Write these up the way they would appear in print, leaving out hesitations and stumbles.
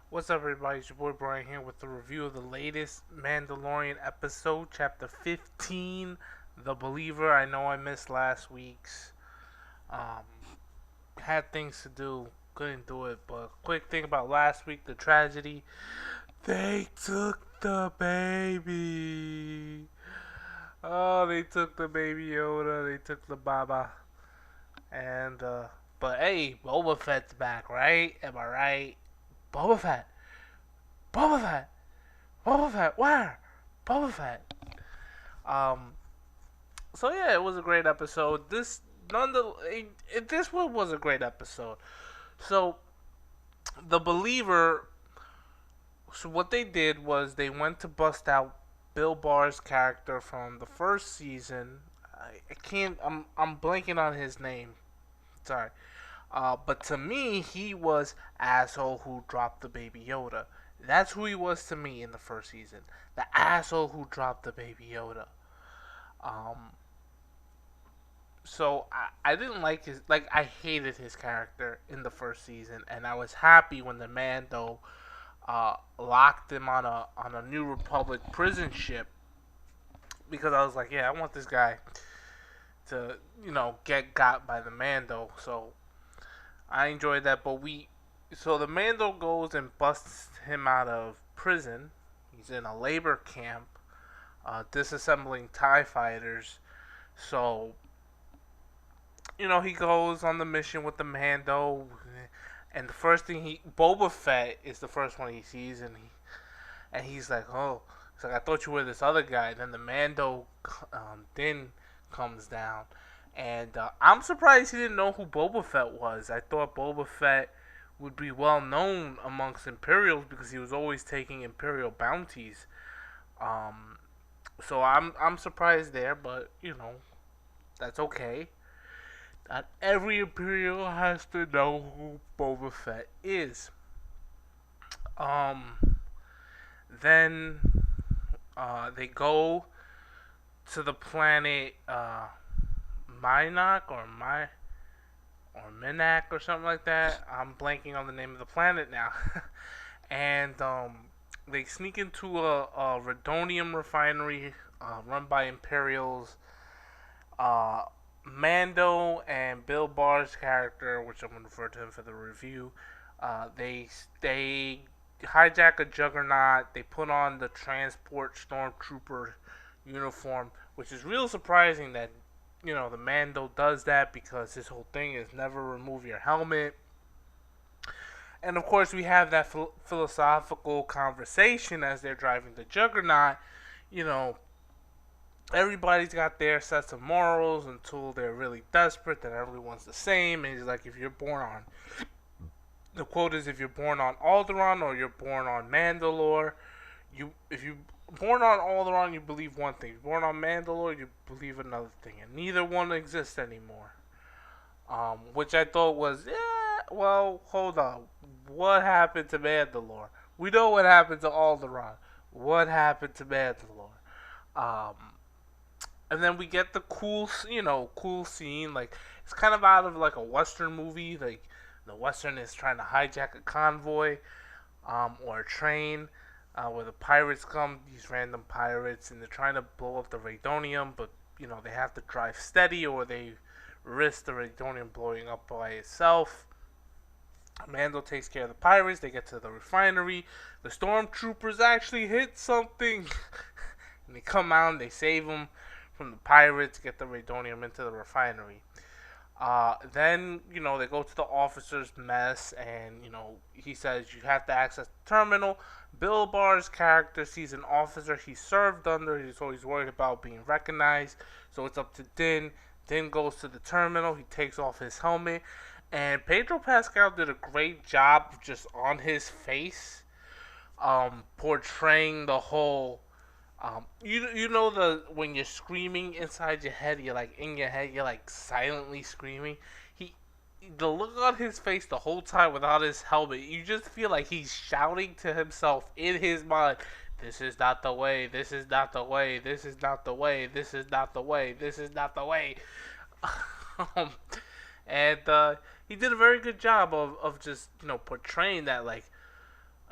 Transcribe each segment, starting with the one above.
What's up, everybody? It's your boy Brian here with the review of the latest Mandalorian episode, Chapter 15, The Believer. I know I missed last week's. Um, had things to do, couldn't do it. But quick thing about last week, the tragedy. They took the baby. Oh, they took the baby Yoda. They took the Baba. And, but hey, Boba Fett's back, right? Am I right? Boba Fett. Boba Fett. Boba Fett, where? Boba Fett. Um. So yeah, it was a great episode. This one was a great episode. So the believer. So what they did was they went to bust out Bill Barr's character from the first season. I can't. I'm blanking on his name. Sorry. But to me, he was asshole who dropped the baby Yoda. That's who he was to me in the first season. The asshole who dropped the baby Yoda. Um, so I didn't like I hated his character in the first season, and I was happy when the Mando locked him on a New Republic prison ship because I was like, yeah, I want this guy to get got by the Mando. So I enjoyed that, but so the Mando goes and busts him out of prison. He's in a labor camp, disassembling TIE fighters. So, he goes on the mission with the Mando, and the first thing Boba Fett is the first one he sees, and he's like, oh, it's like I thought you were this other guy. And then the Mando, Din comes down, and I'm surprised he didn't know who Boba Fett was. I thought Boba Fett would be well known amongst Imperials because he was always taking Imperial bounties. Um, so I'm surprised there, but that's okay. Not every Imperial has to know who Boba Fett is. Um, then they go to the planet Mynock or Minak or something like that. I'm blanking on the name of the planet now. and they sneak into a Redonium refinery run by Imperials. Uh, Mando and Bill Barr's character, which I'm going to refer to him for the review, they hijack a Juggernaut. They put on the transport stormtrooper uniform, which is real surprising that the Mando does that because his whole thing is never remove your helmet. And of course, we have that philosophical conversation as they're driving the Juggernaut. You know, everybody's got their sets of morals until they're really desperate that everyone's the same. And he's like, if you're born on, the quote is, if you're born on Alderaan or you're born on Mandalore, if you born on Alderaan, you believe one thing. Born on Mandalore, you believe another thing, and neither one exists anymore. Which I thought was, yeah, well, hold on. What happened to Mandalore? We know what happened to Alderaan. What happened to Mandalore? Um, and then we get the cool scene. Like, it's kind of out of like a Western movie. Like, the Western is trying to hijack a convoy, or a train, where the pirates come, these random pirates, and they're trying to blow up the Radonium, but, they have to drive steady or they risk the Radonium blowing up by itself. Mando takes care of the pirates. They get to the refinery. The stormtroopers actually hit something. And they come out and they save them from the pirates, get the Radonium into the refinery. Then, they go to the officer's mess, and, he says you have to access the terminal. Bill Barr's character sees an officer he served under, so he's worried about being recognized. So it's up to Din. Din goes to the terminal, he takes off his helmet, and Pedro Pascal did a great job just on his face, portraying the whole the when you're screaming inside your head, you're like in your head, you're like silently screaming. He, the look on his face the whole time without his helmet, you just feel like he's shouting to himself in his mind. This is not the way. This is not the way. This is not the way. This is not the way. This is not the way. um, and he did a very good job of just portraying that, like,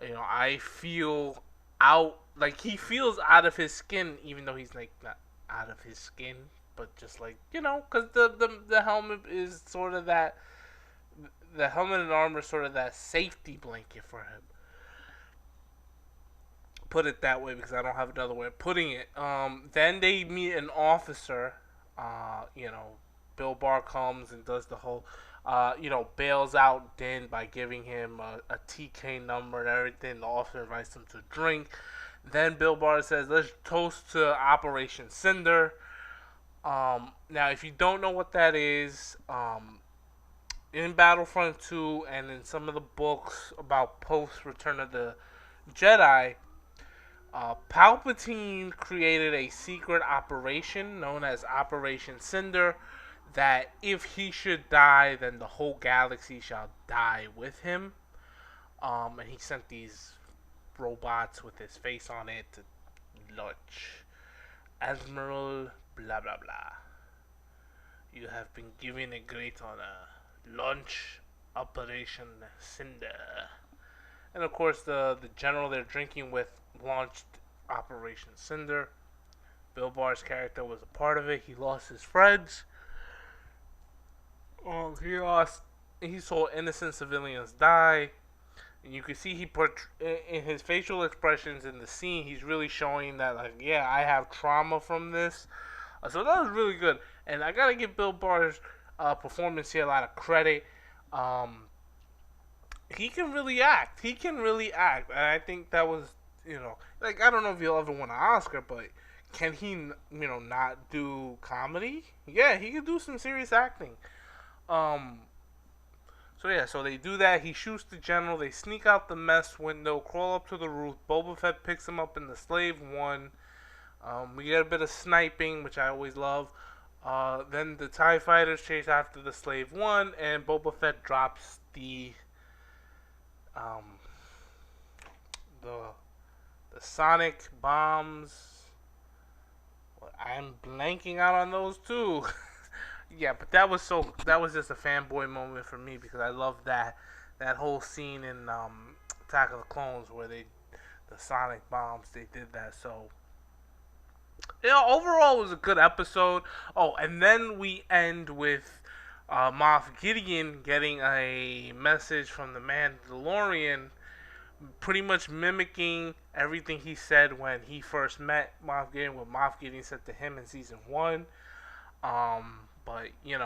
I feel out like he feels out of his skin, even though he's like not out of his skin, but just like because the helmet is sort of that the helmet and armor is sort of that safety blanket for him. Put it that way because I don't have another way of putting it. Then they meet an officer. Bill Barr comes and does the whole, bails out Din by giving him a TK number and everything. The officer invites him to drink. Then Bill Barr says, "Let's toast to Operation Cinder." Now, if you don't know what that is, in Battlefront 2 and in some of the books about post Return of the Jedi, Palpatine created a secret operation known as Operation Cinder that if he should die, then the whole galaxy shall die with him. And he sent these robots with his face on it to launch. Admiral blah blah blah. You have been given a great honor. Launch Operation Cinder. And of course, the general they're drinking with launched Operation Cinder. Bill Barr's character was a part of it. He lost his friends. He saw innocent civilians die. And you can see he put in his facial expressions in the scene, he's really showing that, like, yeah, I have trauma from this. So that was really good. And I gotta give Bill Barr's performance here a lot of credit. He can really act. He can really act. And I think that was, like, I don't know if he'll ever win an Oscar, but can he, not do comedy? Yeah, he can do some serious acting. So they do that. He shoots the general. They sneak out the mess window, crawl up to the roof. Boba Fett picks him up in the Slave One. We get a bit of sniping, which I always love. Then the TIE fighters chase after the Slave One, and Boba Fett drops the sonic bombs. I'm blanking out on those too. Yeah, but that was just a fanboy moment for me because I love that whole scene in Attack of the Clones where the sonic bombs, they did that. So overall it was a good episode. Oh, and then we end with Moff Gideon getting a message from the Mandalorian, pretty much mimicking everything he said when he first met Moff Gideon, what Moff Gideon said to him in season 1. But you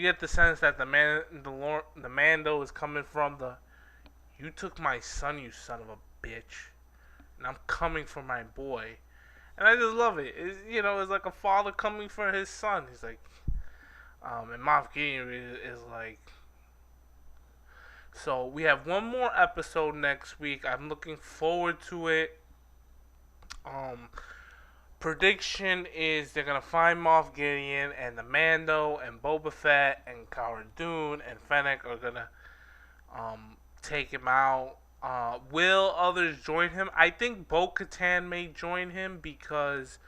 get the sense that the Mando is coming from the "you took my son, you son of a bitch, and I'm coming for my boy," and I just love it. It's like a father coming for his son. He's like, and Moff Gideon is like. So we have one more episode next week. I'm looking forward to it. Prediction is they're gonna find Moff Gideon and the Mando and Boba Fett and Cara Dune and Fennec are gonna take him out. Will others join him? I think Bo-Katan may join him because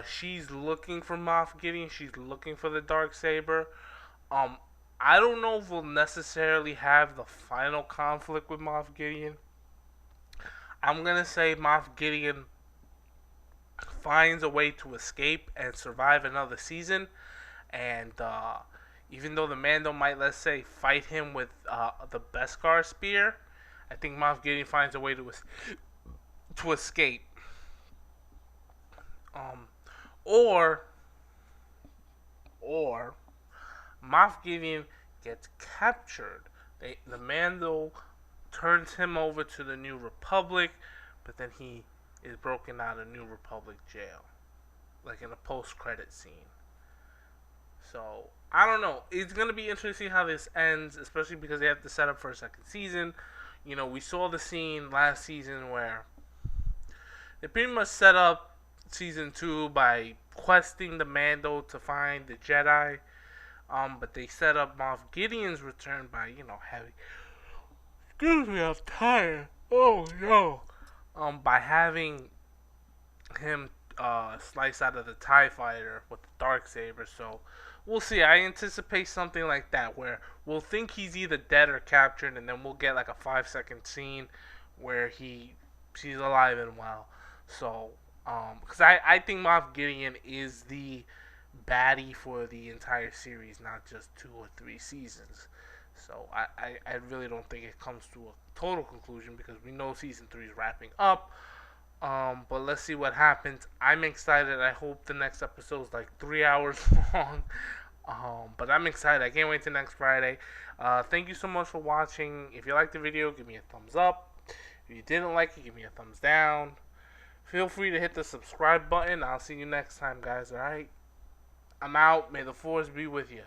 she's looking for Moff Gideon. She's looking for the Darksaber. I don't know if we'll necessarily have the final conflict with Moff Gideon. I'm gonna say Moff Gideon finds a way to escape and survive another season, and even though the Mando might, let's say, fight him with the Beskar spear, I think Moff Gideon finds a way to escape. Or Moff Gideon gets captured. The Mando turns him over to the New Republic, but then he is broken out of New Republic jail, like in a post-credit scene. So I don't know. It's gonna be interesting how this ends, especially because they have to set up for a second season. We saw the scene last season where they pretty much set up season 2 by questing the Mando to find the Jedi. But they set up Moff Gideon's return by having. Excuse me, I'm tired. Oh no. By having him slice out of the TIE fighter with the Darksaber. So we'll see. I anticipate something like that where we'll think he's either dead or captured, and then we'll get like a 5-second scene where she's alive and well. So, because I think Moff Gideon is the baddie for the entire series, not just 2 or 3 seasons. So I really don't think it comes to a total conclusion because we know season 3 is wrapping up. But let's see what happens. I'm excited. I hope the next episode is like 3 hours long. But I'm excited. I can't wait till next Friday. Thank you so much for watching. If you liked the video, give me a thumbs up. If you didn't like it, give me a thumbs down. Feel free to hit the subscribe button. I'll see you next time, guys. Alright? I'm out. May the force be with you.